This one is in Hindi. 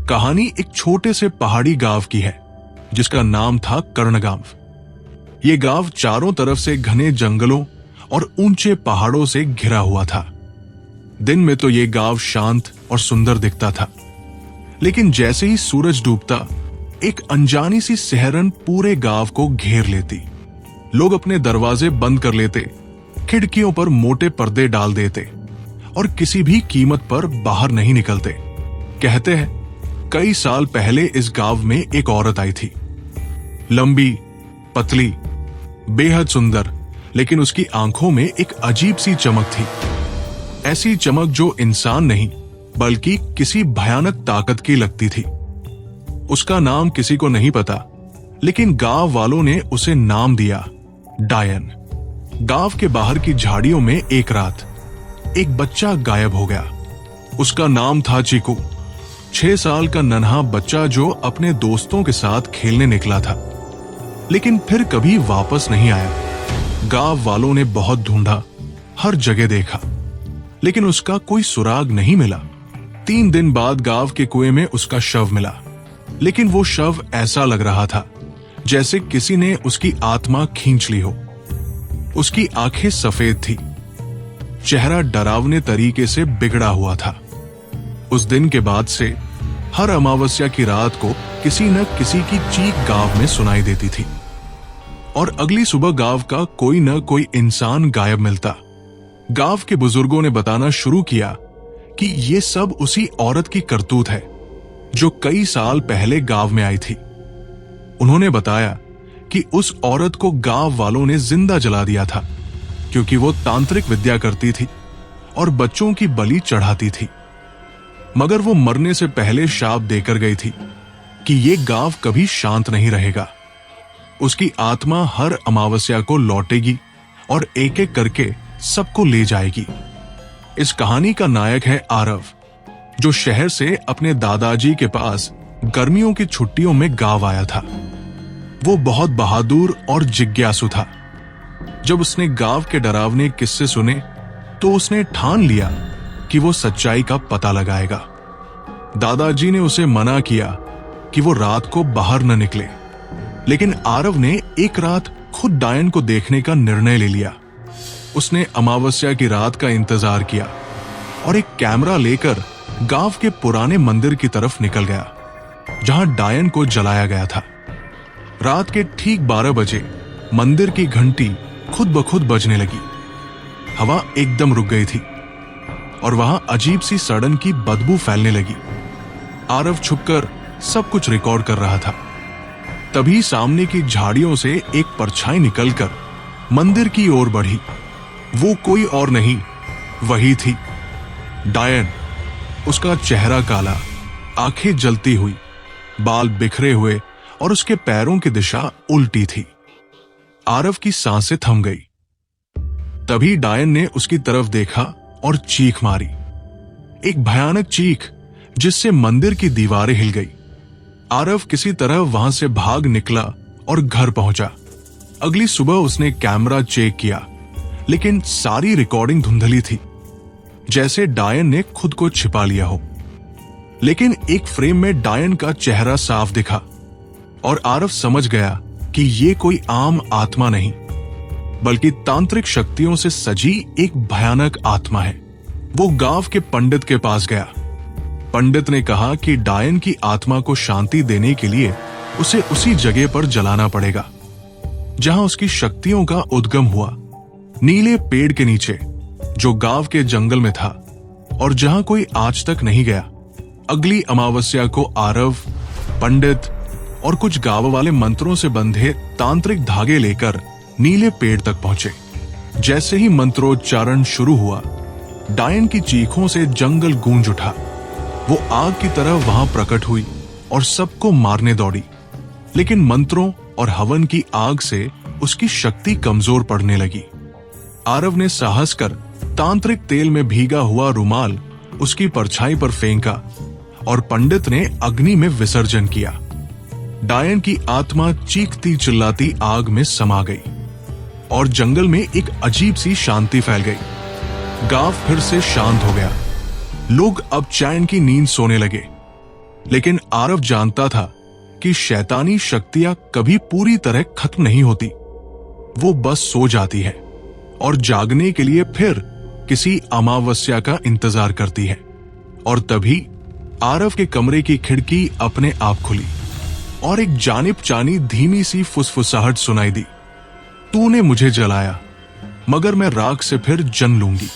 कहानी एक छोटे से पहाड़ी गांव की है जिसका नाम था कर्णगांव। ये गांव चारों तरफ से घने जंगलों और ऊंचे पहाड़ों से घिरा हुआ था। दिन में तो ये गांव शांत और सुंदर दिखता था, लेकिन जैसे ही सूरज डूबता एक अनजानी सी सिहरन पूरे गांव को घेर लेती। लोग अपने दरवाजे बंद कर लेते, खिड़कियों पर मोटे पर्दे डाल देते और किसी भी कीमत पर बाहर नहीं निकलते। कहते हैं कई साल पहले इस गांव में एक औरत आई थी, लंबी, पतली, बेहद सुंदर, लेकिन उसकी आंखों में एक अजीब सी चमक थी। ऐसी चमक जो इंसान नहीं बल्कि किसी भयानक ताकत की लगती थी। उसका नाम किसी को नहीं पता, लेकिन गांव वालों ने उसे नाम दिया डायन। गांव के बाहर की झाड़ियों में एक रात एक बच्चा गायब हो गया। उसका नाम था चीकू, 6 साल का नन्हा बच्चा जो अपने दोस्तों के साथ खेलने निकला था, लेकिन फिर कभी वापस नहीं आया। गांव वालों ने बहुत ढूंढा, हर जगह देखा, लेकिन उसका कोई सुराग नहीं मिला। 3 दिन बाद गांव के कुएं में उसका शव मिला, लेकिन वो शव ऐसा लग रहा था जैसे किसी ने उसकी आत्मा खींच ली हो। उसकी आंखें सफेद थी, चेहरा डरावने तरीके से बिगड़ा हुआ था। उस दिन के बाद से हर अमावस्या की रात को किसी न किसी की चीख गांव में सुनाई देती थी और अगली सुबह गांव का कोई न कोई इंसान गायब मिलता। गांव के बुजुर्गों ने बताना शुरू किया कि ये सब उसी औरत की करतूत है जो कई साल पहले गांव में आई थी। उन्होंने बताया कि उस औरत को गांव वालों ने जिंदा जला दिया था क्योंकि वो तांत्रिक विद्या करती थी और बच्चों की बलि चढ़ाती थी। मगर वो मरने से पहले शाप देकर गई थी कि ये गांव कभी शांत नहीं रहेगा। उसकी आत्मा हर अमावस्या को लौटेगी और एक एक करके सबको ले जाएगी। इस कहानी का नायक है आरव, जो शहर से अपने दादाजी के पास गर्मियों की छुट्टियों में गांव आया था। वो बहुत बहादुर और जिज्ञासु था। जब उसने गांव के डरावने किस्से सुने तो उसने ठान लिया कि वो सच्चाई का पता लगाएगा। दादाजी ने उसे मना किया कि वो रात को बाहर न निकले, लेकिन आरव ने एक रात खुद डायन को देखने का निर्णय ले लिया। उसने अमावस्या की रात का इंतजार किया और एक कैमरा लेकर गांव के पुराने मंदिर की तरफ निकल गया जहां डायन को जलाया गया था। रात के ठीक 12 बजे मंदिर की घंटी खुद ब खुद बजने लगी। हवा एकदम रुक गई थी और वहां अजीब सी सड़न की बदबू फैलने लगी। आरव छुपकर सब कुछ रिकॉर्ड कर रहा था। तभी सामने की झाड़ियों से एक परछाई निकलकर मंदिर की ओर बढ़ी। वो कोई और नहीं, वही थी डायन। उसका चेहरा काला, आंखें जलती हुई, बाल बिखरे हुए और उसके पैरों की दिशा उल्टी थी। आरव की सांसें थम गई। तभी डायन ने उसकी तरफ देखा और चीख मारी, एक भयानक चीख जिससे मंदिर की दीवारें हिल गई। आरव किसी तरह वहां से भाग निकला और घर पहुंचा। अगली सुबह उसने कैमरा चेक किया, लेकिन सारी रिकॉर्डिंग धुंधली थी, जैसे डायन ने खुद को छिपा लिया हो। लेकिन एक फ्रेम में डायन का चेहरा साफ दिखा और आरव समझ गया कि ये कोई आम आत्मा नहीं, बल्कि तांत्रिक शक्तियों से सजी एक भयानक आत्मा है। वो गांव के पंडित के पास गया। पंडित ने कहा कि डायन की आत्मा को शांति देने के लिए उसे उसी जगह पर जलाना पड़ेगा जहां उसकी शक्तियों का उद्गम हुआ, नीले पेड़ के नीचे जो गांव के जंगल में था और जहां कोई आज तक नहीं गया। अगली अमावस्या को आरव, पंडित और कुछ गांव वाले मंत्रों से बंधे तांत्रिक धागे लेकर नीले पेड़ तक पहुंचे। जैसे ही मंत्रोच्चारण शुरू हुआ, डायन की चीखों से जंगल गूंज उठा। वो आग की तरह वहां प्रकट हुई और सबको मारने दौड़ी, लेकिन मंत्रों और हवन की आग से उसकी शक्ति कमजोर पड़ने लगी। आरव ने साहस कर तांत्रिक तेल में भीगा हुआ रुमाल उसकी परछाई पर फेंका और पंडित ने अग्नि में विसर्जन किया। डायन की आत्मा चीखती चिल्लाती आग में समा गई और जंगल में एक अजीब सी शांति फैल गई। गांव फिर से शांत हो गया। लोग अब चैन की नींद सोने लगे। लेकिन आरव जानता था कि शैतानी शक्तियां कभी पूरी तरह खत्म नहीं होती। वो बस सो जाती है और जागने के लिए फिर किसी अमावस्या का इंतजार करती है। और तभी आरव के कमरे की खिड़की अपने आप खुली और एक जानिब जानी धीमी सी फुसफुसाहट सुनाई दी। तूने मुझे जलाया, मगर मैं राख से फिर जन लूंगी।